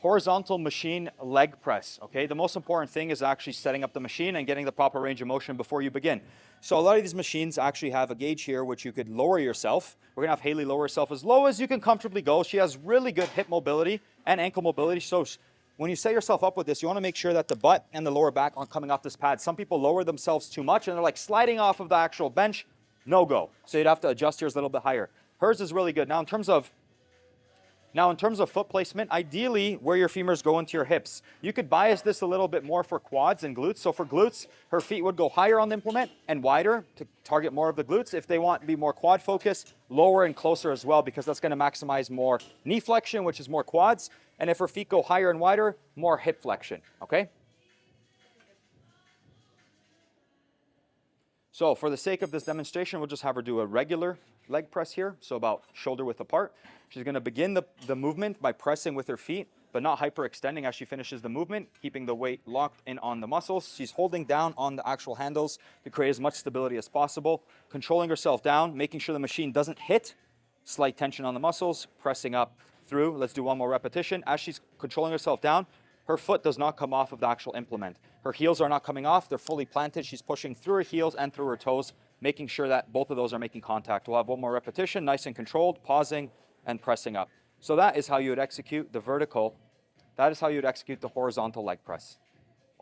horizontal machine leg press, okay? The most important thing is actually setting up the machine and getting the proper range of motion before you begin. So a lot of these machines actually have a gauge here which you could lower yourself. We're gonna have Haley lower herself as low as you can comfortably go. She has really good hip mobility and ankle mobility. So when you set yourself up with this, you wanna make sure that the butt and the lower back aren't coming off this pad. Some people lower themselves too much and they're like sliding off of the actual bench. No go. So you'd have to adjust yours a little bit higher. Hers is really good. Now in terms of foot placement, ideally where your femurs go into your hips. You could bias this a little bit more for quads and glutes. So for glutes, her feet would go higher on the implement and wider to target more of the glutes. If they want to be more quad focused, lower and closer as well, because that's going to maximize more knee flexion, which is more quads. And if her feet go higher and wider, more hip flexion, okay? So for the sake of this demonstration, we'll just have her do a regular leg press here, so about shoulder width apart. She's going to begin the movement by pressing with her feet, but not hyperextending as she finishes the movement, keeping the weight locked in on the muscles. She's holding down on the actual handles to create as much stability as possible, controlling herself down, making sure the machine doesn't hit, slight tension on the muscles, pressing up through. Let's do one more repetition. As she's controlling herself down, her foot does not come off of the actual implement. Her heels are not coming off, they're fully planted. She's pushing through her heels and through her toes, making sure that both of those are making contact. We'll have one more repetition, nice and controlled, pausing and pressing up. So that is how you would execute the vertical, that is how you would execute the horizontal leg press.